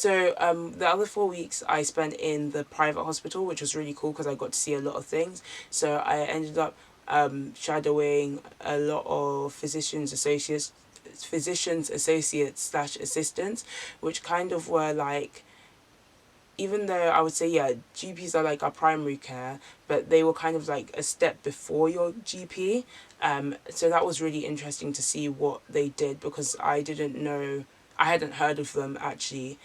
So the other 4 weeks I spent in the private hospital, which was really cool because I got to see a lot of things. So I ended up shadowing a lot of physicians associates slash assistants, which kind of were like, even though I would say, yeah, GPs are like our primary care, but they were kind of like a step before your GP. So that was really interesting to see what they did, because I didn't know, I hadn't heard of them actually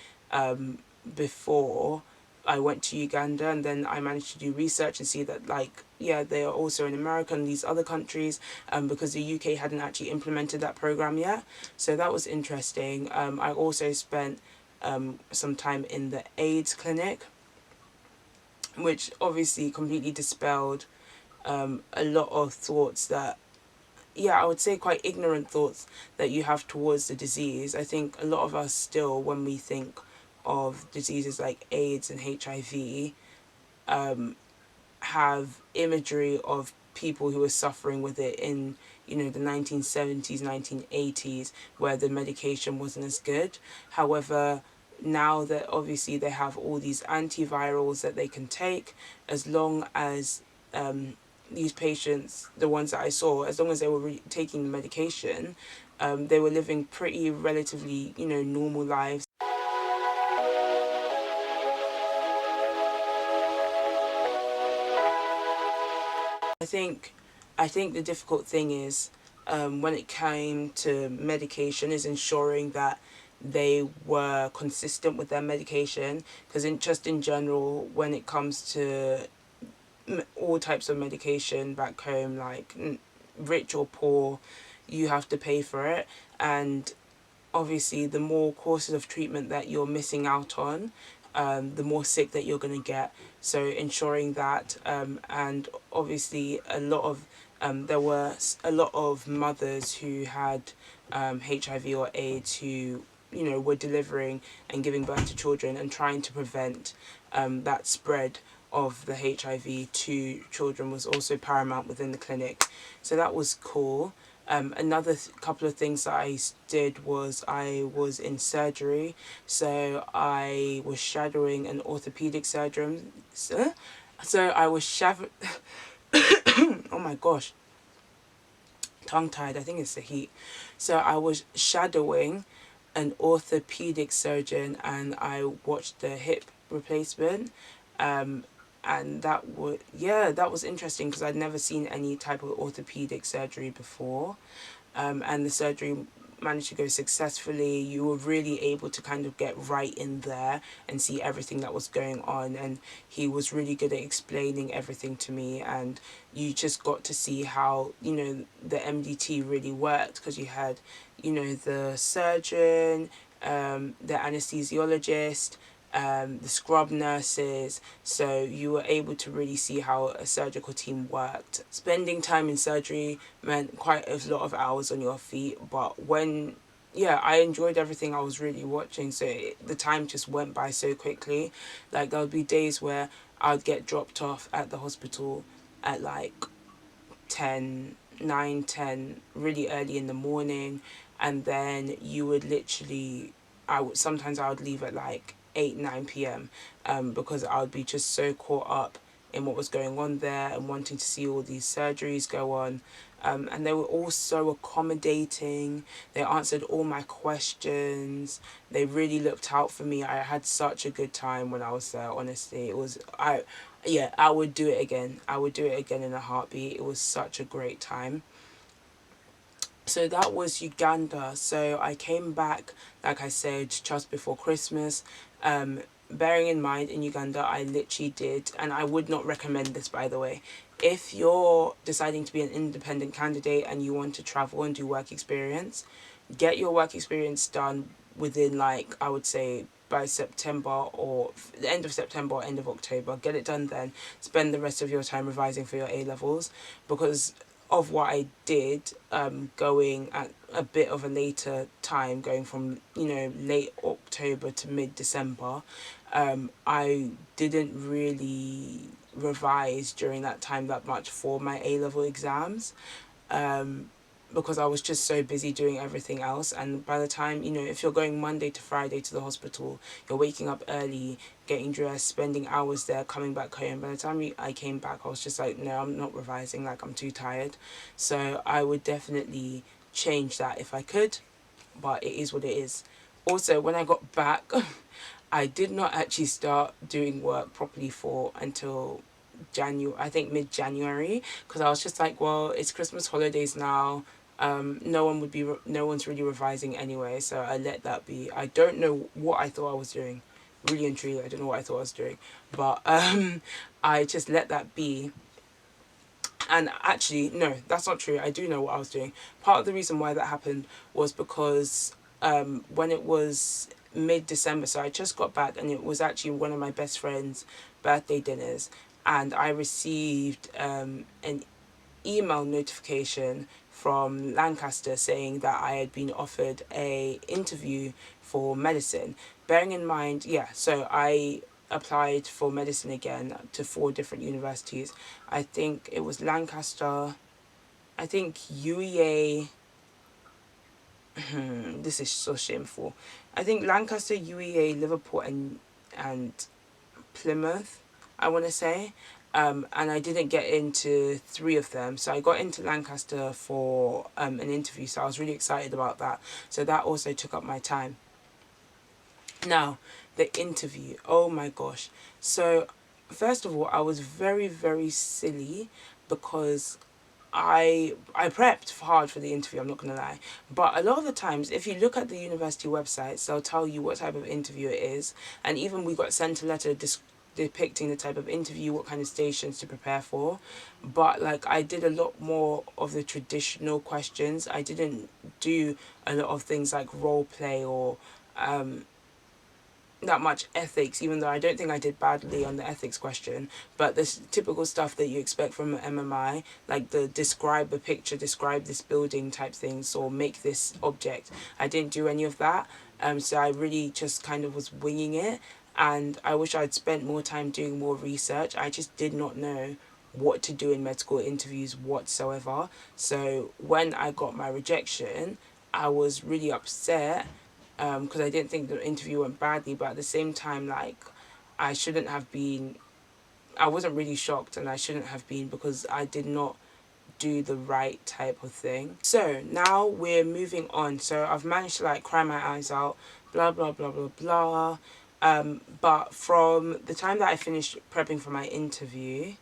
before I went to Uganda, and then I managed to do research and see that, like, yeah, they are also in America and these other countries, because the UK hadn't actually implemented that program yet. So that was interesting. I also spent some time in the AIDS clinic, which obviously completely dispelled a lot of thoughts that, yeah, I would say quite ignorant thoughts that you have towards the disease. I think a lot of us still, when we think of diseases like AIDS and HIV, have imagery of people who were suffering with it in, you know, the 1970s, 1980s, where the medication wasn't as good. However, now that obviously they have all these antivirals that they can take, as long as these patients, the ones that I saw, as long as they were taking the medication, they were living pretty relatively, you know, normal lives. I think I think the difficult thing is, when it came to medication, is ensuring that they were consistent with their medication, because in general, when it comes to all types of medication back home, like rich or poor, you have to pay for it. And obviously the more courses of treatment that you're missing out on, the more sick that you're going to get. So ensuring that, and obviously there were a lot of mothers who had HIV or AIDS, who, you know, were delivering and giving birth to children, and trying to prevent that spread of the HIV to children was also paramount within the clinic. So that was cool. Another couple of things that I did was I was in surgery. So I was shadowing an orthopedic surgeon. So I was oh my gosh, tongue tied. I think it's the heat. So I was shadowing an orthopedic surgeon, and I watched the hip replacement. Um, and that was interesting because I'd never seen any type of orthopedic surgery before. And the surgery managed to go successfully. You were really able to kind of get right in there and see everything that was going on, and he was really good at explaining everything to me. And you just got to see how, you know, the MDT really worked, because you had, you know, the surgeon, the anesthesiologist, the scrub nurses. So you were able to really see how a surgical team worked. Spending time in surgery meant quite a lot of hours on your feet, but yeah, I enjoyed everything I was really watching, so the time just went by so quickly. Like, there would be days where I'd get dropped off at the hospital at like 10, 9, 10, really early in the morning, and then you would literally, sometimes I would leave at like 8, 9 p.m. Because I would be just so caught up in what was going on there and wanting to see all these surgeries go on. And they were all so accommodating. They answered all my questions. They really looked out for me. I had such a good time when I was there, honestly. Yeah, I would do it again. I would do it again in a heartbeat. It was such a great time. So that was Uganda. So I came back, like I said, just before Christmas. Bearing in mind, in Uganda, I literally did, and I would not recommend this, by the way. If you're deciding to be an independent candidate and you want to travel and do work experience, get your work experience done within, like, I would say by September, or the end of September or end of October. Get it done then. Spend the rest of your time revising for your A levels, because of what I did, going at a bit of a later time, going from, you know, late October to mid December. I didn't really revise during that time that much for my A level exams. because I was just so busy doing everything else. And by the time, if you're going Monday to Friday to the hospital, you're waking up early, getting dressed, spending hours there, coming back home. By the time I came back, I was just like, no, I'm not revising, like, I'm too tired. So I would definitely change that if I could, but it is what it is. Also, when I got back, I did not actually start doing work properly for until January, I think mid-January, because I was just like, well, it's Christmas holidays now. No one's really revising anyway, so I let that be. I don't know what I thought I was doing, really and truly. I don't know what I thought I was doing, but I just let that be. And actually, no, that's not true. I do know what I was doing. Part of the reason why that happened was because when it was mid-December, so I just got back, and it was actually one of my best friend's birthday dinners, and I received an email notification from Lancaster saying that I had been offered a interview for medicine. Bearing in mind, yeah, so I applied for medicine again to 4 different universities. I think it was Lancaster, I think UEA. This is so shameful. I think Lancaster, UEA, Liverpool, and Plymouth, I want to say. And I didn't get into 3 of them. So I got into Lancaster for an interview. So I was really excited about that. So that also took up my time. Now, the interview. Oh my gosh. So, first of all, I was very, very silly because I prepped hard for the interview, I'm not gonna lie. But a lot of the times, if you look at the university websites, they'll tell you what type of interview it is. And even we got sent a letter depicting the type of interview, what kind of stations to prepare for. But like, I did a lot more of the traditional questions. I didn't do a lot of things like role play or that much ethics, even though I don't think I did badly on the ethics question. But this typical stuff that you expect from an MMI, like the describe a picture, describe this building type things, or make this object. I didn't do any of that. So I really just kind of was winging it. And I wish I'd spent more time doing more research. I just did not know what to do in medical interviews whatsoever. So when I got my rejection, I was really upset because I didn't think the interview went badly, but at the same time, like, I shouldn't have been. I wasn't really shocked, and I shouldn't have been because I did not do the right type of thing. So now we're moving on. So I've managed to like cry my eyes out, blah blah blah blah blah. But from the time that I finished prepping for my interview,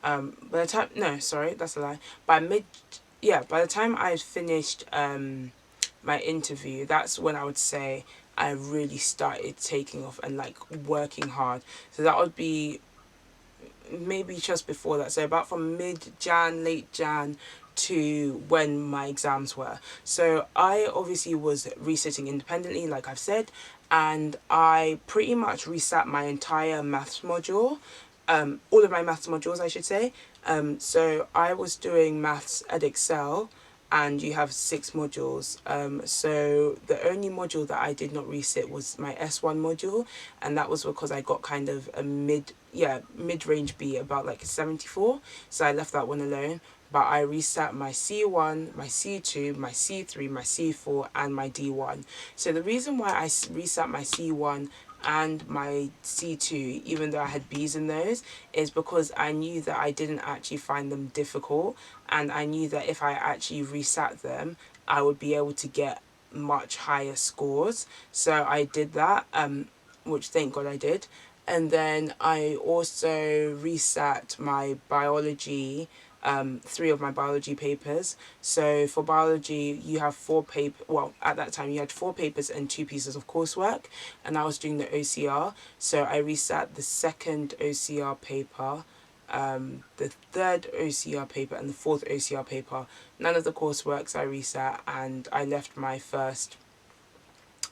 by the time no, sorry, that's a lie. By the time I finished my interview, that's when I would say I really started taking off and like working hard. So that would be maybe just before that. So about from mid-Jan, late Jan to when my exams were. So I obviously was resitting independently, like I've said, and I pretty much resat my entire maths module. All of my maths modules, I should say. So I was doing maths at Excel, and you have 6 modules. So the only module that I did not resit was my S1 module, and that was because I got kind of a mid-range B, about like a 74. So I left that one alone. But I resat my C1, my C2, my C3, my C4, and my D1. So the reason why I resat my C1 and my C2, even though I had B's in those, is because I knew that I didn't actually find them difficult, and I knew that if I actually resat them, I would be able to get much higher scores. So I did that, which thank God I did. And then I also resat my biology, 3 of my biology papers. So for biology, you have 4 paper. Well, at that time, you had 4 papers and 2 pieces of coursework, and I was doing the OCR. So I resat the second OCR paper, the third OCR paper, and the fourth OCR paper. None of the courseworks I resat, and I left my first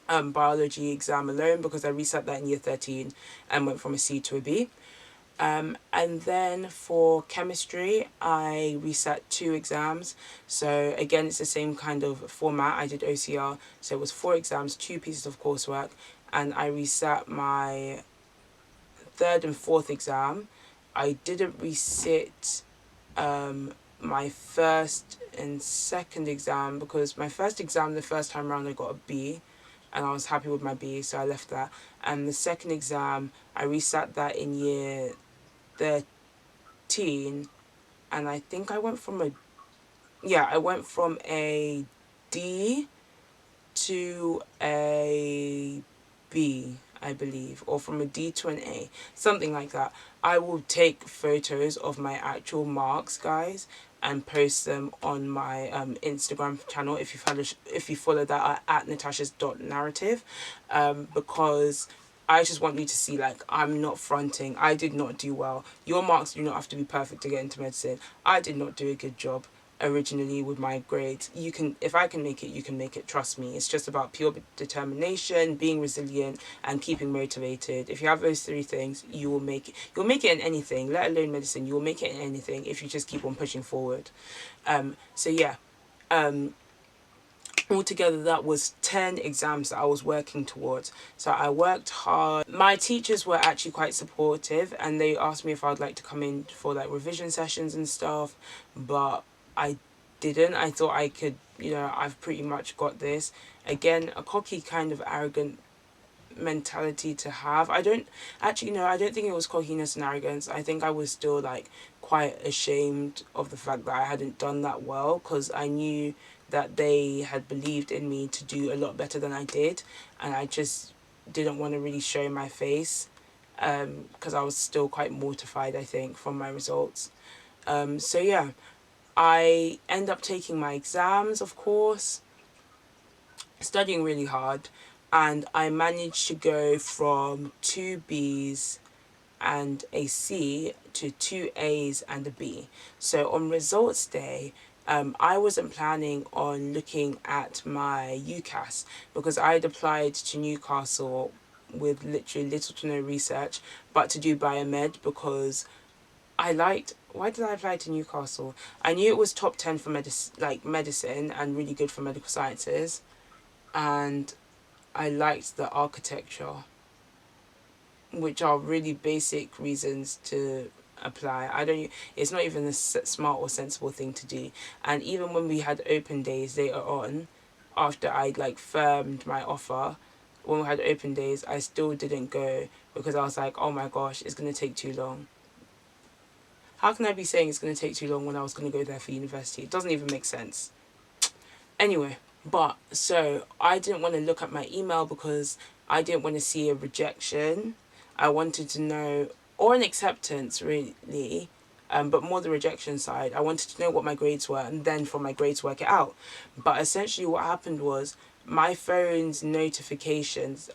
biology exam alone because I resat that in year 13 and went from a C to a B. And then for chemistry, I resat 2 exams. So again, it's the same kind of format. I did OCR, so it was 4 exams, 2 pieces of coursework, and I resat my third and fourth exam. I didn't resit my first and second exam, because my first exam, the first time around, I got a B, and I was happy with my B, so I left that. And the second exam, I resat that in year 13, and I think I went from a D to a B, I believe, or from a D to an A, something like that. I will take photos of my actual marks, guys, and post them on my Instagram channel. If you've if you follow that at Natasha's.narrative, because I just want you to see, like, I'm not fronting. I did not do well. Your marks do not have to be perfect to get into medicine. I did not do a good job originally with my grades. You can, if I can make it, you can make it. Trust me. It's just about pure determination, being resilient, and keeping motivated. If you have those three things, you will make it. You'll make it in anything, let alone medicine. You will make it in anything if you just keep on pushing forward. So yeah. Altogether, that was 10 exams that I was working towards. So I worked hard. My teachers were actually quite supportive, and they asked me if I'd like to come in for like revision sessions and stuff, but I didn't. I thought I could, I've pretty much got this. Again, a cocky, kind of arrogant mentality to have. I don't actually, no, I don't think it was cockiness and arrogance. I think I was still like quite ashamed of the fact that I hadn't done that well, because I knew that they had believed in me to do a lot better than I did, and I just didn't want to really show my face, because I was still quite mortified, I think, from my results. So yeah, I end up taking my exams, of course, studying really hard, and I managed to go from 2 Bs and a C to 2 As and a B. So on results day, I wasn't planning on looking at my UCAS, because I had applied to Newcastle with literally little to no research, but to do biomed, because why did I apply to Newcastle? I knew it was top 10 for medicine and really good for medical sciences, and I liked the architecture, which are really basic reasons to apply. It's not even a smart or sensible thing to do. And even when we had open days later on, after I like firmed my offer, when we had open days, I still didn't go, because I was like, oh my gosh, it's going to take too long. How can I be saying it's going to take too long when I was going to go there for university? It doesn't even make sense. Anyway, but so I didn't want to look at my email, because I didn't want to see a rejection. I wanted to know, or an acceptance really, but more the rejection side. I wanted to know what my grades were, and then from my grades work it out. But essentially what happened was, my phone's notifications,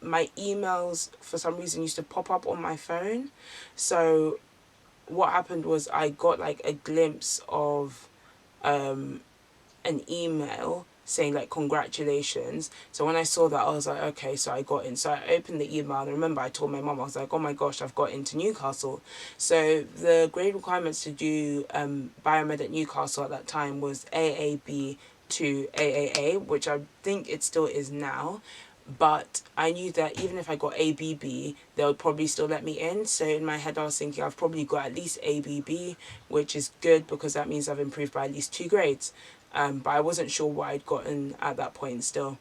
my emails for some reason used to pop up on my phone. So what happened was, I got like a glimpse of an email saying like congratulations. So when I saw that, I was like, okay, so I got in. So I opened the email, and remember I told my mum, I was like, oh my gosh, I've got into Newcastle. So the grade requirements to do biomed at Newcastle at that time was AAB to AAA, which I think it still is now. But I knew that even if I got ABB, they would probably still let me in. So in my head, I was thinking I've probably got at least ABB, which is good, because that means I've improved by at least 2 grades. But I wasn't sure what I'd gotten at that point still.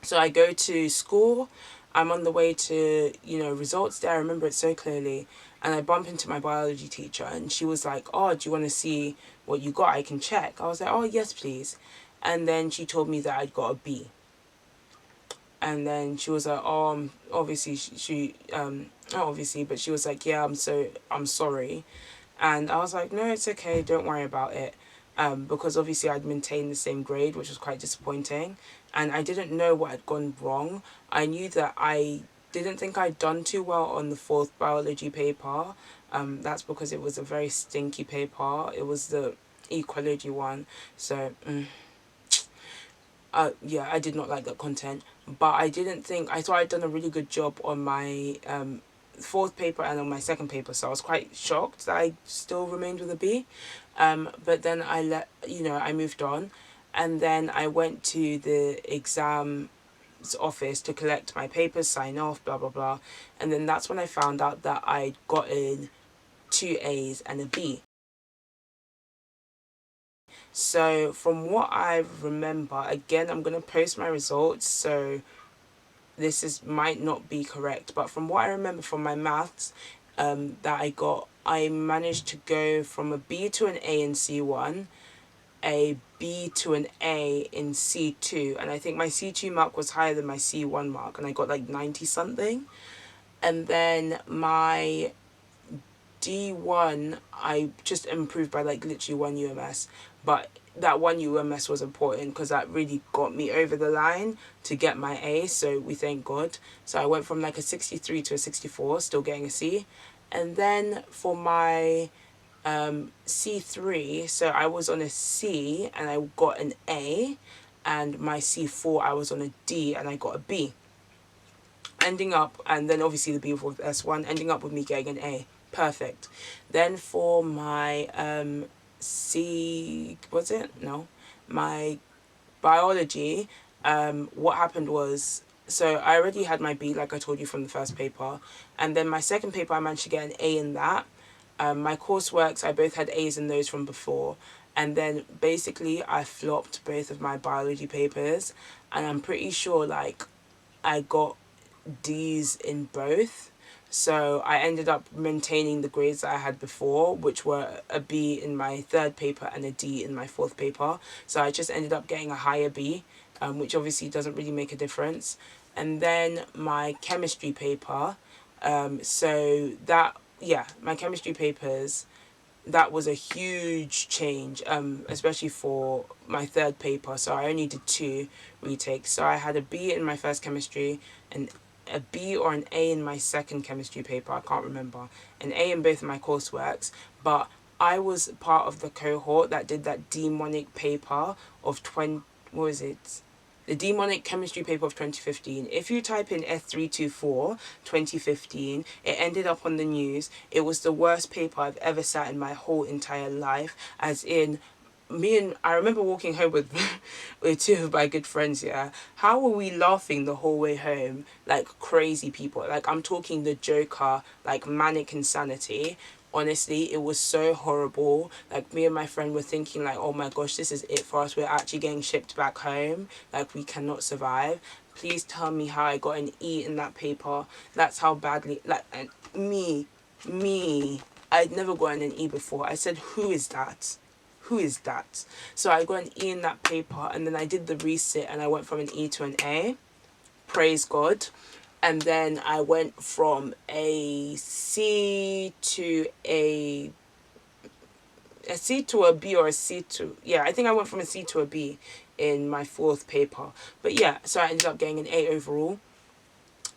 So I go to school. I'm on the way to, results day. I remember it so clearly. And I bump into my biology teacher, and she was like, oh, do you want to see what you got? I can check. I was like, oh, yes, please. And then she told me that I'd got a B. And then she was like, oh, obviously not obviously, but she was like, yeah, I'm sorry. And I was like, no, it's okay, don't worry about it. Because obviously I'd maintained the same grade, which was quite disappointing. And I didn't know what had gone wrong. I knew that I didn't think I'd done too well on the fourth biology paper. That's because it was a very stinky paper. It was the ecology one. So, yeah, I did not like that content. But I thought I'd done a really good job on my fourth paper and on my second paper. So I was quite shocked that I still remained with a B. But then I moved on. And then I went to the exam office to collect my papers, sign off, blah, blah, blah. And then that's when I found out that I'd gotten 2 A's and a B. So from what I remember, again, I'm going to post my results, so this is might not be correct, but from what I remember from my maths that I got, I managed to go from a B to an A in C1, a B to an A in C2, and I think my C2 mark was higher than my C1 mark, and I got like 90 something. And then my D1, I just improved by like literally one UMS, but that one UMS was important because that really got me over the line to get my A, so we thank God. So I went from like a 63 to a 64, still getting a C. And then for my C3, so I was on a C and I got an A, and my C4 I was on a D and I got a B, ending up, and then obviously the B with S1, ending up with me getting an A. Perfect. Then for my C, was it? No. My biology, what happened was, so I already had my B, like I told you from the first paper, and then my second paper I managed to get an A in that. My courseworks, I both had A's in those from before, and then basically I flopped both of my biology papers, and I'm pretty sure like I got D's in both. So I ended up maintaining the grades that I had before, which were a B in my third paper and a D in my fourth paper. So I just ended up getting a higher B, which obviously doesn't really make a difference. And then my chemistry paper, so that, yeah, my chemistry papers, that was a huge change, especially for my third paper. So I only did 2 retakes. So I had a B in my first chemistry, and a B or an A in my second chemistry paper. I can't remember. An A in both of my courseworks, but I was part of the cohort that did that demonic paper of 20. What was it? The demonic chemistry paper of 2015. If you type in F324 2015, it ended up on the news. It was the worst paper I've ever sat in my whole entire life. As in, I remember walking home with with 2 of my good friends. Yeah, how were we laughing the whole way home like crazy people? Like, I'm talking the Joker, like manic insanity. Honestly, it was so horrible. Like, me and my friend were thinking like, oh my gosh, this is it for us. We're actually getting shipped back home. Like, we cannot survive. Please tell me how I got an E in that paper. That's how badly, like, and me, I'd never gotten an E before. I said, who is that? Who is that? So I got an E in that paper, and then I did the resit and I went from an E to an A. Praise God. And then I went from a C to a C to a B, or a C to, yeah, I think I went from a C to a B in my fourth paper. But yeah, so I ended up getting an A overall.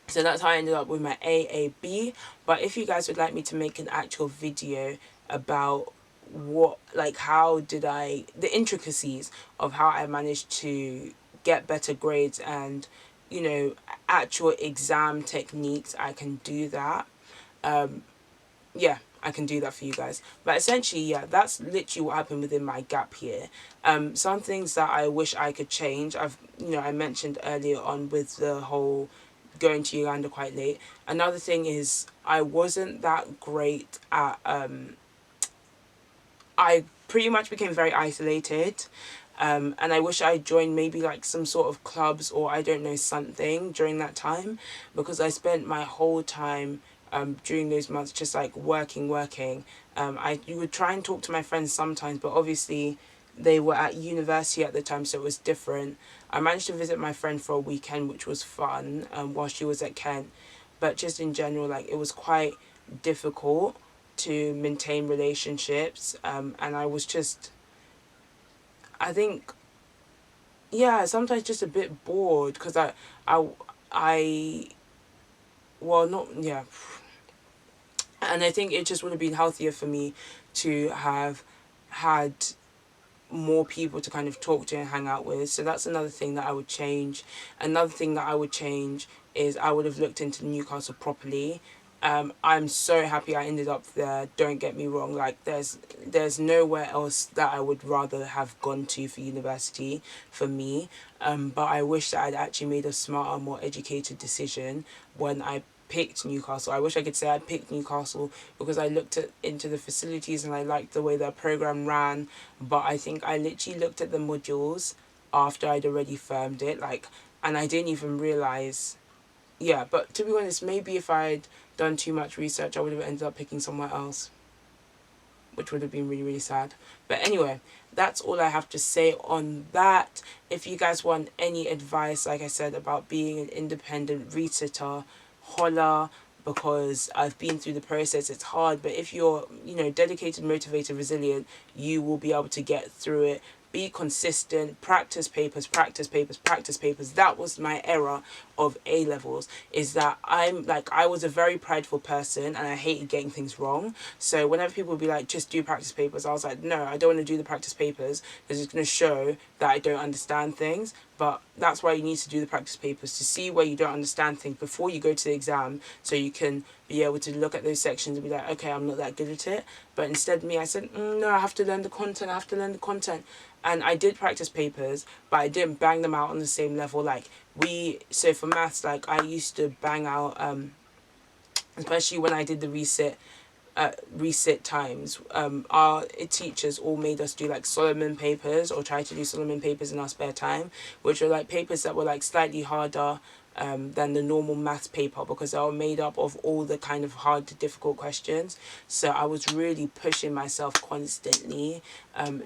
So that's how I ended up with my AAB. But if you guys would like me to make an actual video about what, like, how did I, the intricacies of how I managed to get better grades and, you know, actual exam techniques, I can do that. Yeah, I can do that for you guys. But essentially, yeah, that's literally what happened within my gap year. Some things that I wish I could change, I mentioned earlier on with the whole going to Uganda quite late. Another thing is I wasn't that great at, I pretty much became very isolated. And I wish I joined maybe like some sort of clubs, or I don't know, something during that time, because I spent my whole time during those months just like working. You would try and talk to my friends sometimes, but obviously they were at university at the time, so it was different. I managed to visit my friend for a weekend, which was fun, while she was at Kent. But just in general, like, it was quite difficult to maintain relationships. And I was just, I think, yeah, sometimes just a bit bored because I, well, not, yeah. And I think it just would have been healthier for me to have had more people to kind of talk to and hang out with. So that's another thing that I would change. Another thing that I would change is I would have looked into Newcastle properly. I'm so happy I ended up there. Don't get me wrong. Like, there's nowhere else that I would rather have gone to for university for me. But I wish that I'd actually made a smarter, more educated decision when I picked Newcastle. I wish I could say I picked Newcastle because I looked into the facilities and I liked the way their program ran. But I think I literally looked at the modules after I'd already firmed it, like, and I didn't even realize. Yeah, but to be honest, maybe if I'd done too much research, I would have ended up picking somewhere else, which would have been really, really sad. But anyway, that's all I have to say on that. If you guys want any advice, like I said, about being an independent resitter, holla, because I've been through the process. It's hard, but if you're, dedicated, motivated, resilient, you will be able to get through it. Be consistent, practice papers, practice papers, practice papers. That was my era of A levels, is that I was a very prideful person and I hated getting things wrong. So whenever people would be like, just do practice papers, I was like, no, I don't want to do the practice papers because it's going to show that I don't understand things. But that's why you need to do the practice papers, to see where you don't understand things before you go to the exam, so you can be able to look at those sections and be like, okay, I'm not that good at it. But instead I said, no, I have to learn the content, And I did practice papers, but I didn't bang them out on the same level. Like, so for maths, like, I used to bang out, especially when I did the resit times, our teachers all made us do like Solomon papers, or try to do Solomon papers in our spare time, which were like papers that were like slightly harder than the normal maths paper, because they were made up of all the kind of hard to difficult questions. So I was really pushing myself constantly.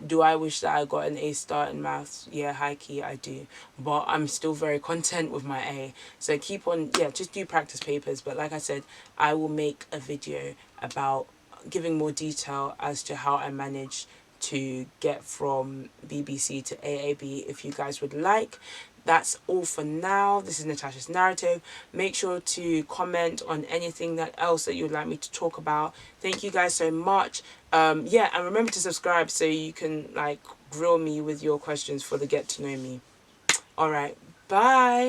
Do I wish that I got an A star in maths? Yeah, high key, I do. But I'm still very content with my A. So keep on, just do practice papers. But like I said, I will make a video about giving more detail as to how I managed to get from BBC to AAB, if you guys would like. That's all for now. This is Natasha's narrative. Make sure to comment on anything else that you would like me to talk about. Thank you guys so much. And remember to subscribe so you can like grill me with your questions for the get to know me. All right, bye.